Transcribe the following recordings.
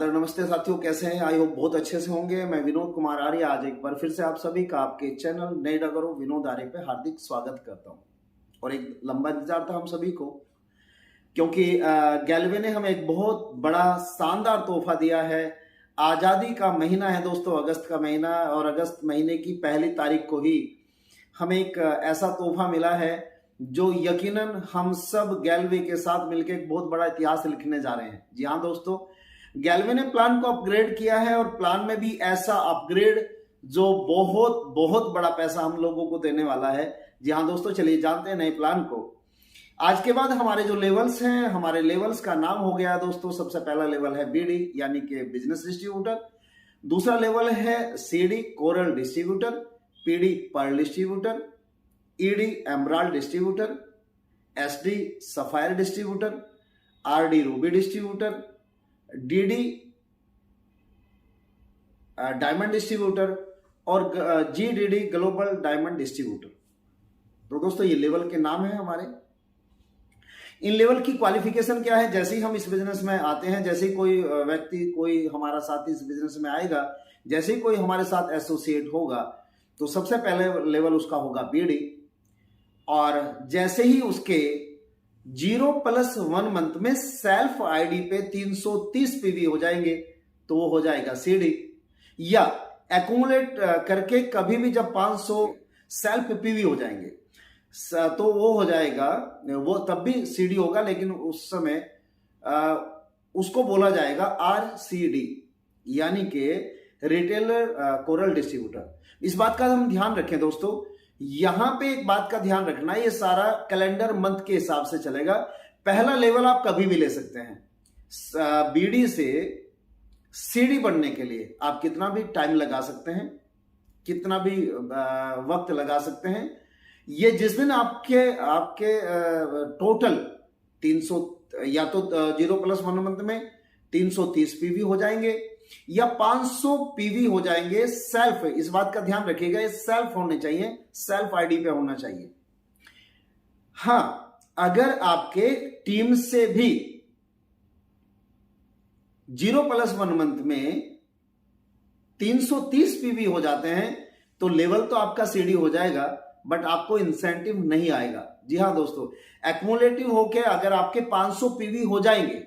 सादर नमस्ते साथियों, कैसे हैं? आई होप बहुत अच्छे से होंगे। मैं विनोद कुमार आर्य आज एक बार फिर से आप सभी का आपके चैनल नए डगरों विनोद आर्य पे हार्दिक स्वागत करता हूं। और एक लंबा इंतजार था हम सभी को, क्योंकि गैलवे ने हमें एक बहुत बड़ा शानदार तोहफा दिया है। आज़ादी का महीना है दोस्तों, अगस्त का महीना, और अगस्त महीने की पहली तारीख को ही हमें एक ऐसा तोहफा मिला है जो यकीनन हम सब गैलवे के साथ मिलकर एक बहुत बड़ा इतिहास लिखने जा रहे हैं। जी हाँ दोस्तों, गैलवे ने प्लान को अपग्रेड किया है और प्लान में भी ऐसा अपग्रेड जो बहुत बहुत बड़ा पैसा हम लोगों को देने वाला है। जी हाँ दोस्तों, चलिए जानते हैं नए प्लान को। आज के बाद हमारे जो लेवल्स हैं, हमारे लेवल्स का नाम हो गया दोस्तों। सबसे पहला लेवल है बीडी यानी कि बिजनेस डिस्ट्रीब्यूटर, दूसरा लेवल है CD coral distributor, PD pearl distributor, ED emerald distributor, SD sapphire distributor, RD ruby distributor, DD diamond distributor और जीडीडी ग्लोबल डायमंड डिस्ट्रीब्यूटर। तो दोस्तों ये लेवल के नाम है हमारे। इन लेवल की क्वालिफिकेशन क्या है? जैसे ही हम इस बिजनेस में आते हैं, जैसे ही कोई व्यक्ति, कोई हमारा साथी इस बिजनेस में आएगा, जैसे ही कोई हमारे साथ एसोसिएट होगा, तो सबसे पहले लेवल उसका होगा बीडी। और जैसे ही उसके 0+1 मंथ में सेल्फ आईडी पे 330 पीवी हो जाएंगे तो वो हो जाएगा सीडी। या एक्यूमुलेट करके कभी भी जब 500 सेल्फ पीवी हो जाएंगे तो वो हो जाएगा, वो तब भी सीडी होगा, लेकिन उस समय उसको बोला जाएगा आरसीडी यानी कि रिटेलर कोरल डिस्ट्रीब्यूटर। इस बात का हम ध्यान रखें दोस्तों। यहां पे एक बात का ध्यान रखना, ये सारा कैलेंडर मंथ के हिसाब से चलेगा। पहला लेवल आप कभी भी ले सकते हैं। बीडी से सीडी बनने के लिए आप कितना भी टाइम लगा सकते हैं, कितना भी वक्त लगा सकते हैं। ये जिस दिन आपके टोटल 300 या तो 0+1 मंथ में 330 पीवी हो जाएंगे या 500 पीवी हो जाएंगे सेल्फ। इस बात का ध्यान रखिएगा, ये सेल्फ होने चाहिए, सेल्फ आईडी पे होना चाहिए। हां, अगर आपके टीम से भी 0+1 मंथ में 330 पीवी हो जाते हैं तो लेवल तो आपका सीडी हो जाएगा, बट आपको इंसेंटिव नहीं आएगा। जी हां दोस्तों, एक्युमुलेटिव होके अगर आपके 500 पीवी हो जाएंगे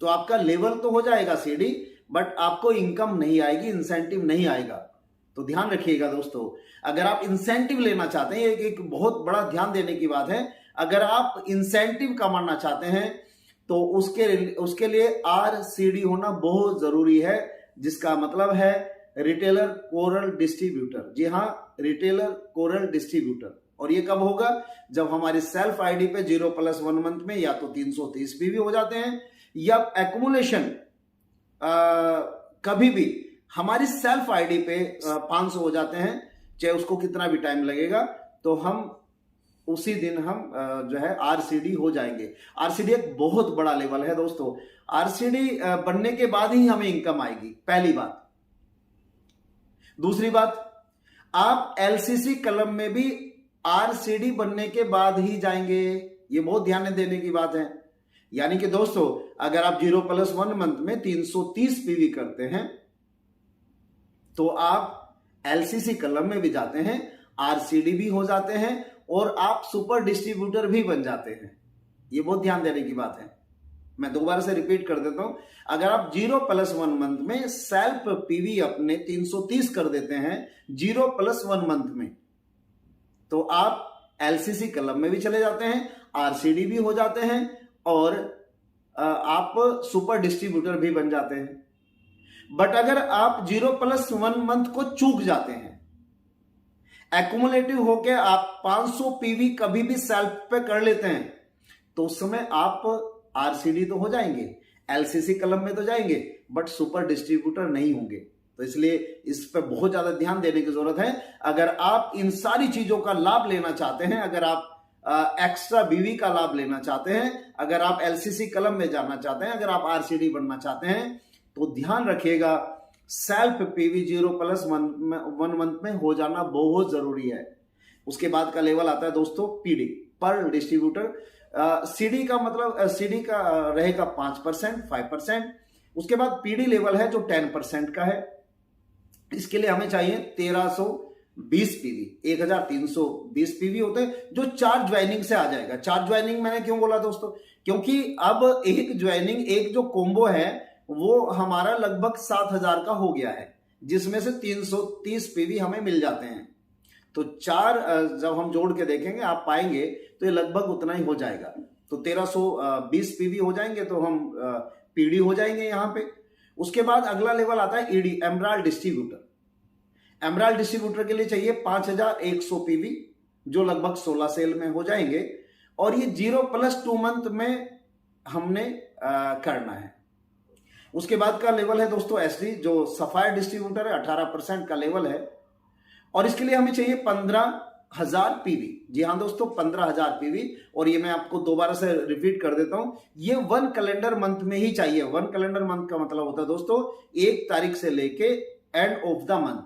तो आपका लेवल तो हो जाएगा सीडी, बट आपको इनकम नहीं आएगी, इंसेंटिव नहीं आएगा। तो ध्यान रखिएगा दोस्तों, अगर आप इंसेंटिव लेना चाहते हैं, एक बहुत बड़ा ध्यान देने की बात है, अगर आप इंसेंटिव कमाना चाहते हैं तो उसके लिए आरसीडी होना बहुत जरूरी है, जिसका मतलब है रिटेलर कोरल डिस्ट्रीब्यूटर। जी हां, रिटेलर कोरल डिस्ट्रीब्यूटर। और ये कब होगा? जब हमारी सेल्फ आईडी पे 0+1 मंथ में या तो 330 पीवी हो जाते हैं या एक्युमुलेशन कभी भी हमारी सेल्फ आईडी पे 500 हो जाते हैं, चाहे उसको कितना भी टाइम लगेगा, तो हम उसी दिन हम जो है आरसीडी हो जाएंगे। आरसीडी एक बहुत बड़ा लेवल है दोस्तों। आरसीडी बनने के बाद ही हमें इनकम आएगी, पहली बात। दूसरी बात, आप एलसीसी कलम में भी आरसीडी बनने के बाद ही जाएंगे, ये बहुत ध्यान देने की बात है। यानी कि दोस्तों, अगर आप 0+1 मंथ में 330 पीवी करते हैं तो आप एलसीसी कलम में भी जाते हैं, आरसीडी भी हो जाते हैं और आप सुपर डिस्ट्रीब्यूटर भी बन जाते हैं। ये बहुत ध्यान देने की बात है। मैं दोबारा से रिपीट कर देता हूं, अगर आप 0+1 मंथ में सेल्फ पीवी अपने 330 कर देते हैं 0+1 मंथ में, तो आप एलसीसी कलम में भी चले जाते हैं, आरसीडी भी हो जाते हैं और आप सुपर डिस्ट्रीब्यूटर भी बन जाते हैं। बट अगर आप 0+1 मंथ को चूक जाते हैं, एक्युमुलेटिव होके आप 500 पीवी कभी भी सेल्फ पे कर लेते हैं, तो उस समय आप आरसीडी तो हो जाएंगे, एलसीसी कलम में तो जाएंगे, बट सुपर डिस्ट्रीब्यूटर नहीं होंगे। तो इसलिए इस पर बहुत ज्यादा ध्यान देने की जरूरत है। अगर आप इन सारी चीजों का लाभ लेना चाहते हैं, अगर आप एक्स्ट्रा बीवी का लाभ लेना चाहते हैं, अगर आप एलसीसी कलम में जाना चाहते हैं, अगर आप आरसीडी बनना चाहते हैं, तो ध्यान रखिएगा सेल्फ पीवी 0+1 मंथ में हो जाना बहुत जरूरी है। उसके बाद का लेवल आता है दोस्तों पीडी पर्ल डिस्ट्रीब्यूटर। सीडी का मतलब सीडी का रहेगा 5%, 5%। उसके बाद पीडी लेवल है जो 10% का है, इसके लिए हमें चाहिए 1320 पीवी, 1320 पीवी होते हैं, जो 4 ज्वाइनिंग से आ जाएगा। 4 ज्वाइनिंग मैंने क्यों बोला दोस्तों, क्योंकि अब एक ज्वाइनिंग, एक जो कोम्बो है वो हमारा लगभग 7000 का हो गया है, जिसमें से 330 पीवी हमें मिल जाते हैं। तो 4 जब हम जोड़ के देखेंगे आप पाएंगे तो ये लगभग उतना ही हो जाएगा। तो 1320 पीवी हो जाएंगे तो हम पीडी हो जाएंगे यहां पे। उसके बाद अगला लेवल आता है ED, emerald distributor. Emerald distributor के लिए चाहिए 5100 पीवी, जो लगभग 16 सेल में हो जाएंगे, और ये 0+2 मंथ में हमने करना है। उसके बाद का लेवल है दोस्तों एसडी, जो सफायर डिस्ट्रीब्यूटर है, 18% का लेवल है, और इसके लिए हमें चाहिए 15000 पीवी। जी हाँ दोस्तों, 15000 पीवी। और ये मैं आपको दोबारा से रिपीट कर देता हूं, ये 1 कैलेंडर मंथ में ही चाहिए। 1 कैलेंडर मंथ का मतलब होता है दोस्तों 1 तारीख से लेके एंड ऑफ द मंथ,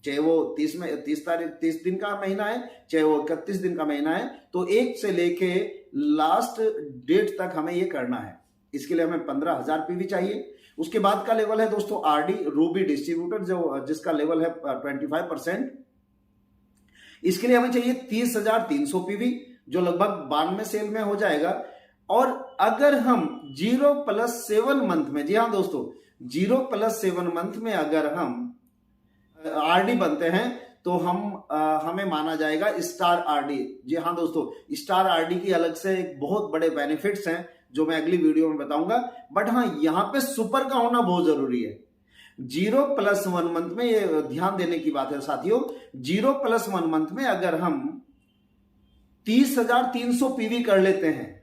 चाहे वो 30 दिन का महीना है, चाहे वो 31 दिन का महीना है, तो 1 से लेके लास्ट डेट तक हमें ये करना है। इसके लिए हमें 15000 पीवी चाहिए। उसके बाद का लेवल है दोस्तों आरडी, रूबी डिस्ट्रीब्यूटर, जो जिसका लेवल है 25%। इसके लिए हमें चाहिए 30300 पीवी, जो लगभग 92 सेल में हो जाएगा। और अगर हम 0+7 मंथ में, जी हाँ दोस्तों, 0+7 मंथ में अगर हम आरडी बनते हैं तो हमें माना जाएगा स्टार आरडी। जी हाँ दोस्तों, स्टार आरडी की अलग से एक बहुत बड़े बेनिफिट्स हैं जो मैं अगली वीडियो में बताऊंगा। बट हाँ, यहां पे सुपर का होना बहुत जरूरी है। 0+1 मंथ में, ये ध्यान देने की बात है साथियों, 0+1 मंथ में अगर हम 30300 पीवी कर लेते हैं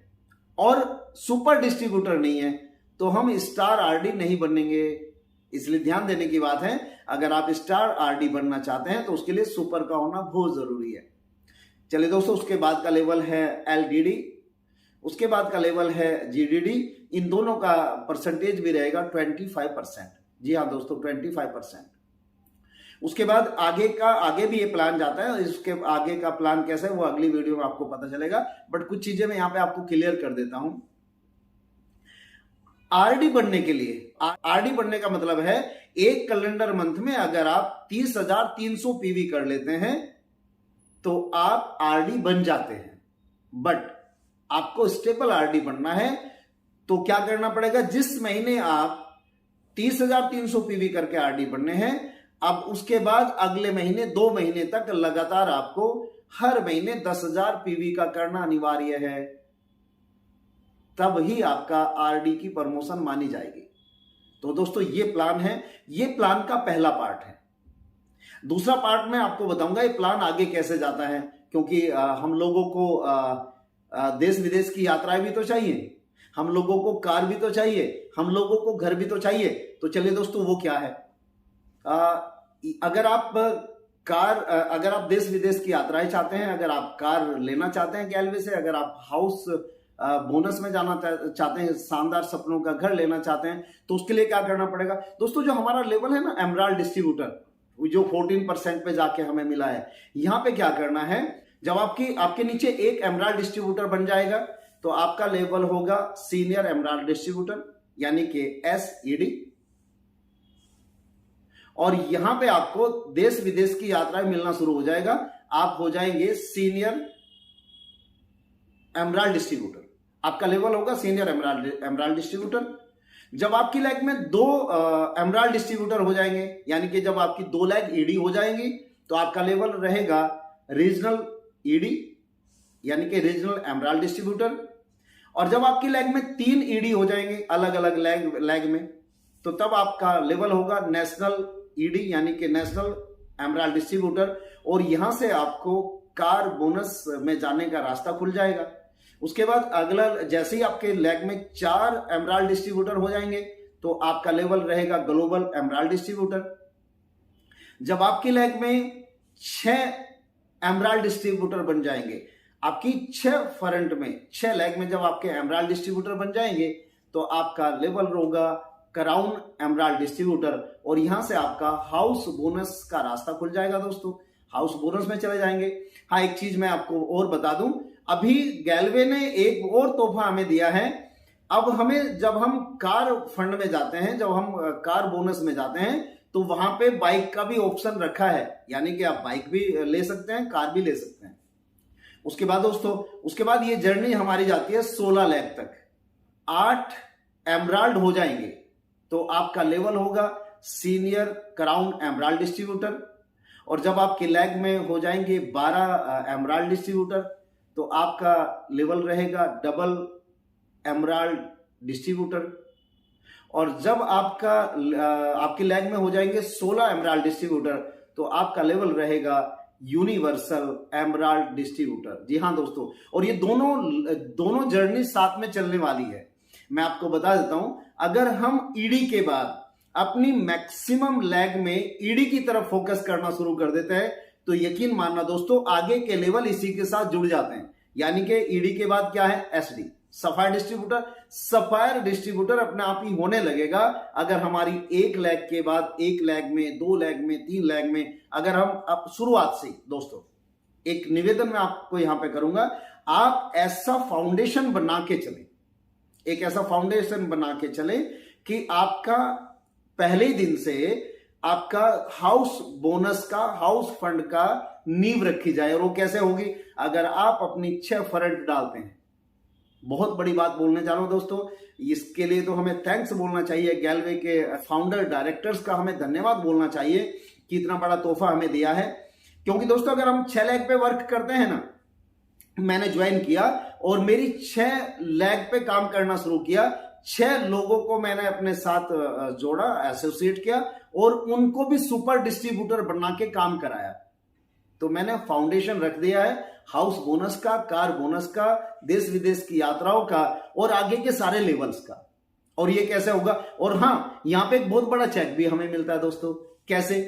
और सुपर डिस्ट्रीब्यूटर नहीं है तो हम स्टार आरडी नहीं बनेंगे। इसलिए ध्यान देने की बात है, अगर आप स्टार आरडी बनना चाहते हैं तो उसके लिए सुपर का होना बहुत जरूरी है। चलिए दोस्तों, उसके बाद का लेवल है एलडीडी, उसके बाद का लेवल है जीडीडी। इन दोनों का परसेंटेज भी रहेगा 25%। जी हाँ दोस्तों, 25%। उसके बाद आगे भी ये प्लान जाता है। इसके आगे का प्लान कैसा है वो अगली वीडियो में आपको पता चलेगा, बट कुछ चीजें मैं यहां पे आपको क्लियर कर देता हूं। आरडी बनने के लिए, आरडी बनने का मतलब है 1 कैलेंडर मंथ में अगर आप 30300 पीवी कर लेते हैं तो आप आरडी बन जाते हैं। बट आपको स्टेबल आरडी बनना है तो क्या करना पड़ेगा, जिस महीने आप 30300 पीवी करके आरडी बनने हैं, अब उसके बाद अगले महीने 2 महीने तक लगातार आपको हर महीने 10,000 पीवी का करना अनिवार्य है, तब ही आपका आरडी की प्रमोशन मानी जाएगी। तो दोस्तों ये प्लान है, ये प्लान का पहला पार्ट है। दूसरा पार्ट में आपको बताऊंगा ये प्लान आगे कैसे जाता है, क्योंकि हम लोगों को देश विदेश की यात्राएं भी तो चाहिए, हम लोगों को कार भी तो चाहिए, हम लोगों को घर भी तो चाहिए। तो चलिए दोस्तों, वो क्या है, अगर आप देश विदेश की यात्राएं चाहते हैं, अगर आप कार लेना चाहते हैं गैलवे से, अगर आप हाउस बोनस में जाना चाहते हैं, शानदार सपनों का घर लेना चाहते हैं, तो उसके लिए क्या करना पड़ेगा दोस्तों, जो हमारा लेवल है ना एमराल्ड डिस्ट्रीब्यूटर, जो 14% पे जाके हमें मिला है, यहां पे क्या करना है, जब आपके नीचे एक एमराल्ड डिस्ट्रीब्यूटर बन जाएगा तो आपका लेवल होगा सीनियर एमराल्ड डिस्ट्रीब्यूटर, यानी कि SED। और यहां पे आपको देश विदेश की यात्राएं मिलना शुरू हो जाएगा, आप हो जाएंगे सीनियर एमराल्ड डिस्ट्रीब्यूटर। आपका लेवल होगा सीनियर एमराल्ड डिस्ट्रीब्यूटर। जब आपकी लैग में 2 एमराल्ड डिस्ट्रीब्यूटर हो जाएंगे, यानी कि जब आपकी 2 लैग ED हो जाएंगी, तो आपका लेवल रहेगा रीजनल ED, यानी कि रीजनल एमराल्ड डिस्ट्रीब्यूटर। और जब आपकी लैग में 3 ED हो जाएंगे अलग अलग लैग में, तो तब आपका लेवल होगा नेशनल ED, यानी कि नेशनल एमराल्ड डिस्ट्रीब्यूटर। और यहां से आपको कार बोनस में जाने का रास्ता खुल जाएगा। उसके बाद अगला, जैसे ही आपके लैग में 4 एमराल्ड डिस्ट्रीब्यूटर हो जाएंगे तो आपका लेवल रहेगा ग्लोबल एमराल्ड डिस्ट्रीब्यूटर। जब आपकी लैग में 6 एमराल्ड डिस्ट्रीब्यूटर बन जाएंगे, आपकी 6 फ्रंट में, 6 लैग में जब आपके एमराल्ड डिस्ट्रीब्यूटर बन जाएंगे तो आपका लेवल होगा क्राउन एमराल्ड डिस्ट्रीब्यूटर। और यहां से आपका हाउस बोनस का रास्ता खुल जाएगा दोस्तों, हाउस बोनस में चले जाएंगे। हाँ, एक चीज मैं आपको और बता दूं, अभी गैलवे ने एक और तोहफा हमें दिया है अब हमें जब हम कार फंड में जाते हैं, जब हम कार बोनस में जाते हैं, तो वहां पे बाइक का भी ऑप्शन रखा है, यानी कि आप बाइक भी ले सकते हैं, कार भी ले सकते हैं। उसके बाद दोस्तों, उसके बाद ये जर्नी हमारी जाती है 16 लाख तक। 8 एमराल्ड हो जाएंगे तो आपका लेवल होगा सीनियर क्राउन एमराल्ड डिस्ट्रीब्यूटर, और जब आपके लैग में हो जाएंगे 12 एमराल्ड डिस्ट्रीब्यूटर तो आपका लेवल रहेगा डबल एमराल्ड डिस्ट्रीब्यूटर, और जब आपके लैग में हो जाएंगे 16 एमराल्ड डिस्ट्रीब्यूटर तो आपका लेवल रहेगा यूनिवर्सल एमराल्ड डिस्ट्रीब्यूटर। जी हाँ दोस्तों, और ये दोनों जर्नी साथ में चलने वाली है। मैं आपको बता देता हूं, अगर हम ईडी के बाद अपनी मैक्सिमम लैग में ईडी की तरफ फोकस करना शुरू कर देते हैं तो यकीन मानना दोस्तों, आगे के लेवल इसी के साथ जुड़ जाते हैं। यानी कि ईडी के बाद क्या है, SD sapphire distributor. Sapphire distributor अपने आप ही होने लगेगा अगर हमारी 1 लाख के बाद 1 लाख में, 2 लाख में, 3 लाख में, अगर हम अब शुरुआत से दोस्तों, एक निवेदन मैं आपको यहां पे करूंगा, आप ऐसा फाउंडेशन बना के चलें, एक ऐसा फाउंडेशन बना के चलें कि आपका पहले दिन से आपका हाउस बोनस का, हाउस फंड का नींव रखी जाए। और वो कैसे होगी, अगर आप अपनी 6 फ्रंट डालते हैं। बहुत बड़ी बात बोलने जा रहा हूं दोस्तों, इसके लिए तो हमें थैंक्स बोलना चाहिए, गैलवे के फाउंडर डायरेक्टर्स का हमें धन्यवाद बोलना चाहिए कि इतना बड़ा तोहफा हमें दिया है। क्योंकि दोस्तों, अगर हम 6 लाख पे वर्क करते हैं ना, मैंने ज्वाइन किया और मेरी 6 लाख पे काम करना शुरू किया, 6 लोगों को मैंने अपने साथ जोड़ा, एसोसिएट किया और उनको भी सुपर डिस्ट्रीब्यूटर बना के काम कराया। तो मैंने फाउंडेशन रख दिया है हाउस बोनस का, कार बोनस का, देश विदेश की यात्राओं का और आगे के सारे लेवल्स का। और ये कैसे होगा, और हाँ, यहां पे एक बहुत बड़ा चेक भी हमें मिलता है दोस्तों। कैसे,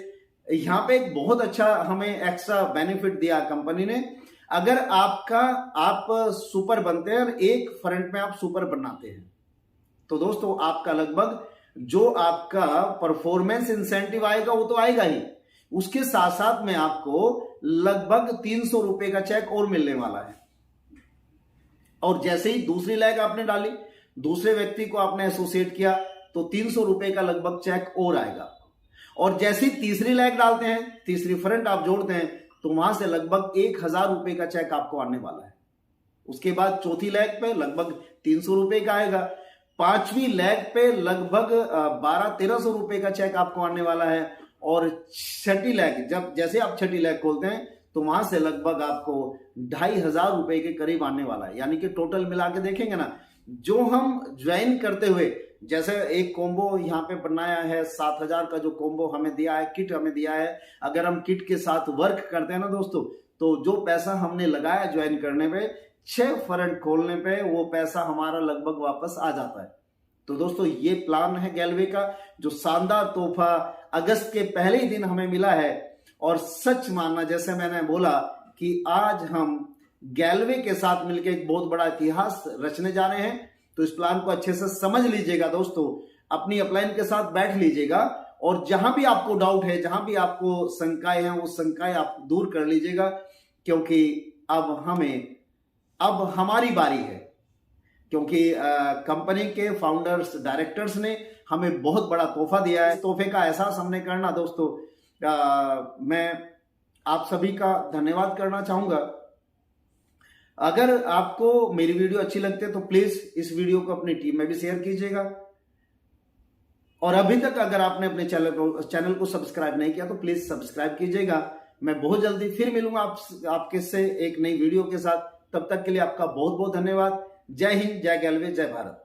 यहां पे एक बहुत अच्छा हमें एक्स्ट्रा बेनिफिट दिया कंपनी ने। अगर आप सुपर बनते हैं और एक फ्रंट में आप सुपर बनाते हैं तो दोस्तों आपका लगभग जो आपका परफॉर्मेंस इंसेंटिव आएगा वो तो आएगा ही, उसके साथ साथ में आपको लगभग 300 रुपए का चेक और मिलने वाला है। और जैसे ही दूसरी लैग आपने डाली, दूसरे व्यक्ति को आपने एसोसिएट किया तो 300 रुपए का लगभग चेक और आएगा। और जैसे ही तीसरी लैग डालते हैं, तीसरी फ्रंट आप जोड़ते हैं तो वहां से लगभग 1000 रुपए का चेक आपको आने वाला है। उसके बाद चौथी लैग पे लगभग 300 रुपए का आएगा। 5वीं लैग पे लगभग 1200-1300 रुपए का चेक आपको आने वाला है। और 6ठी लैग, जब जैसे आप 6ठी लैग खोलते हैं तो वहां से लगभग आपको 2500 रुपए के करीब आने वाला है। यानी कि टोटल मिला के देखेंगे ना, जो हम ज्वाइन करते हुए, जैसे एक कॉम्बो यहाँ पे बनाया है 7000 का, जो कॉम्बो हमें दिया है, किट हमें दिया है, अगर हम किट के साथ वर्क करते हैं ना दोस्तों, तो जो पैसा हमने लगाया ज्वाइन करने पे, 6 फ्रंट खोलने पे, वो पैसा हमारा लगभग वापस आ जाता है। तो दोस्तों ये प्लान है गैलवे का, जो शानदार तोहफा अगस्त के पहले ही दिन हमें मिला है। और सच मानना, जैसे मैंने बोला कि आज हम गैलवे के साथ मिलकर एक बहुत बड़ा इतिहास रचने जा रहे हैं, तो इस प्लान को अच्छे से समझ लीजिएगा दोस्तों, अपनी अपलाइन के साथ बैठ लीजिएगा और जहां भी आपको डाउट है, जहां भी आपको शंकाएं हैं, वो शंकाएं आप दूर कर लीजिएगा। क्योंकि अब हमारी बारी है, क्योंकि कंपनी के फाउंडर्स, डायरेक्टर्स ने हमें बहुत बड़ा तोहफा दिया है। तोहफे का एहसास हमने करना दोस्तों, मैं आप सभी का धन्यवाद करना चाहूंगा। अगर आपको मेरी वीडियो अच्छी लगती है तो प्लीज इस वीडियो को अपनी टीम में भी शेयर कीजिएगा। और अभी तक अगर आपने अपने चैनल को सब्सक्राइब नहीं किया तो प्लीज सब्सक्राइब कीजिएगा। मैं बहुत जल्दी फिर मिलूंगा आपके से एक नई वीडियो के साथ। तब तक के लिए आपका बहुत बहुत धन्यवाद। जय हिंद, जय गैलवे, जय भारत।